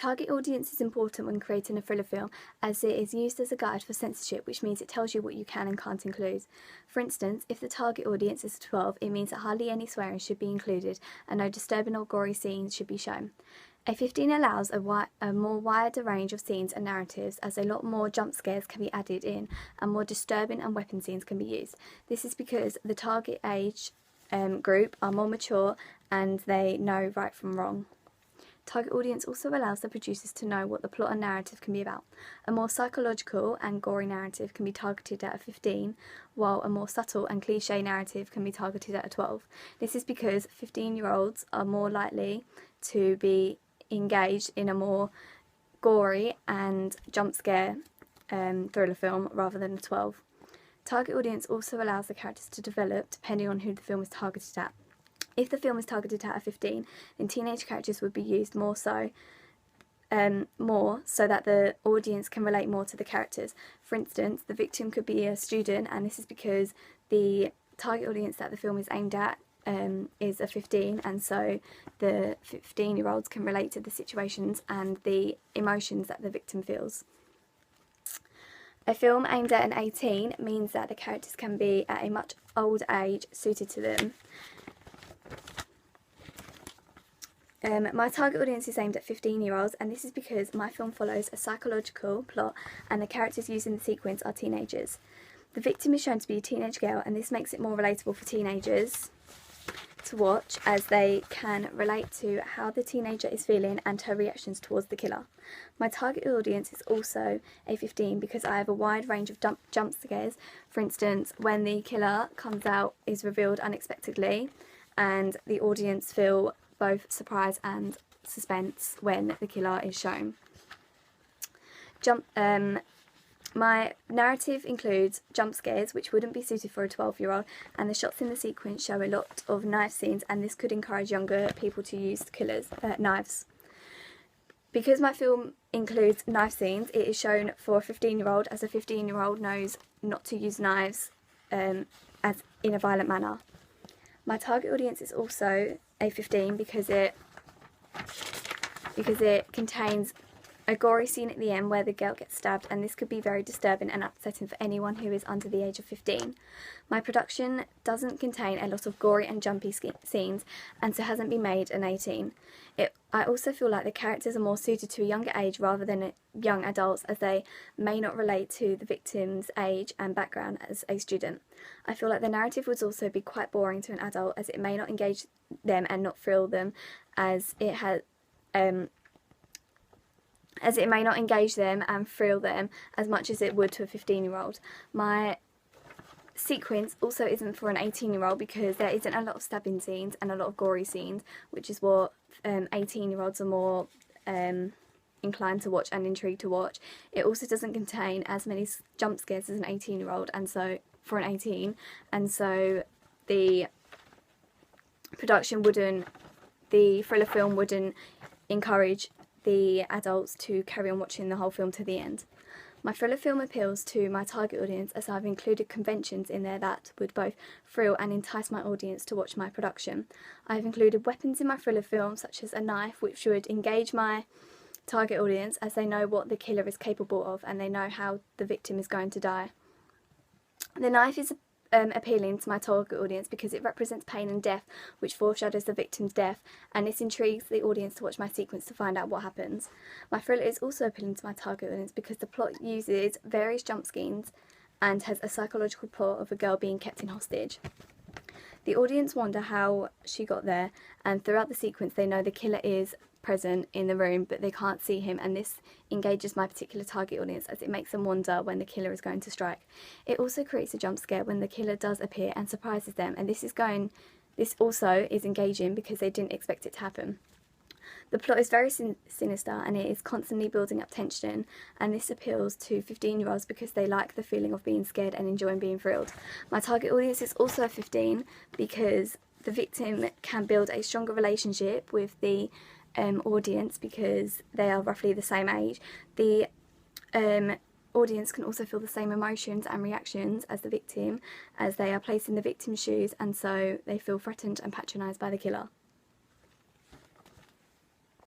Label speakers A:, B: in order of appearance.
A: Target audience is important when creating a thriller film, as it is used as a guide for censorship, which means it tells you what you can and can't include. For instance, if the target audience is 12, it means that hardly any swearing should be included and no disturbing or gory scenes should be shown. A 15 allows a more wider range of scenes and narratives, as a lot more jump scares can be added in and more disturbing and weapon scenes can be used. This is because the target age group are more mature and they know right from wrong. Target audience also allows the producers to know what the plot and narrative can be about. A more psychological and gory narrative can be targeted at a 15, while a more subtle and cliché narrative can be targeted at a 12. This is because 15-year-olds are more likely to be engaged in a more gory and jump scare thriller film rather than a 12. Target audience also allows the characters to develop depending on who the film is targeted at. If the film is targeted at a 15, then teenage characters would be used more so that the audience can relate more to the characters. For instance, the victim could be a student, and this is because the target audience that the film is aimed at is a 15, and so the 15-year-olds can relate to the situations and the emotions that the victim feels. A film aimed at an 18 means that the characters can be at a much older age suited to them. My target audience is aimed at 15-year-olds, and this is because my film follows a psychological plot and the characters used in the sequence are teenagers. The victim is shown to be a teenage girl, and this makes it more relatable for teenagers to watch, as they can relate to how the teenager is feeling and her reactions towards the killer. My target audience is also a 15 because I have a wide range of jump scares. For instance, when the killer comes out, is revealed unexpectedly, and the audience feel both surprise and suspense when the killer is shown. My narrative includes jump scares, which wouldn't be suited for a 12-year-old, and the shots in the sequence show a lot of knife scenes, and this could encourage younger people to use knives. Because my film includes knife scenes, it is shown for a 15-year-old, as a 15-year-old knows not to use knives as in a violent manner. My target audience is also a 15 because it contains a gory scene at the end where the girl gets stabbed, and this could be very disturbing and upsetting for anyone who is under the age of 15. My production doesn't contain a lot of gory and jumpy scenes, and so hasn't been made an 18. I also feel like the characters are more suited to a younger age rather than young adults, as they may not relate to the victim's age and background as a student. I feel like the narrative would also be quite boring to an adult, as it may not engage them and not thrill them, as it may not engage them and thrill them as much as it would to a 15-year-old. My sequence also isn't for an 18-year-old because there isn't a lot of stabbing scenes and a lot of gory scenes, which is what 18-year-olds are more inclined to watch and intrigued to watch. It also doesn't contain as many jump scares as an 18-year-old, and so for an 18, and so the thriller film wouldn't encourage the adults to carry on watching the whole film to the end. My thriller film appeals to my target audience, as I've included conventions in there that would both thrill and entice my audience to watch my production. I've included weapons in my thriller film, such as a knife, which would engage my target audience, as they know what the killer is capable of and they know how the victim is going to die. The knife is appealing to my target audience because it represents pain and death, which foreshadows the victim's death, and this intrigues the audience to watch my sequence to find out what happens. My thriller is also appealing to my target audience because the plot uses various jump scenes and has a psychological plot of a girl being kept in hostage. The audience wonder how she got there, and throughout the sequence they know the killer is present in the room but they can't see him, and this engages my particular target audience as it makes them wonder when the killer is going to strike. It also creates a jump scare when the killer does appear and surprises them, and this also is engaging because they didn't expect it to happen. The plot is very sinister and it is constantly building up tension, and this appeals to 15-year-olds because they like the feeling of being scared and enjoying being thrilled. My target audience is also a 15 because the victim can build a stronger relationship with the audience because they are roughly the same age. The audience can also feel the same emotions and reactions as the victim, as they are placed in the victim's shoes, and so they feel threatened and patronised by the killer.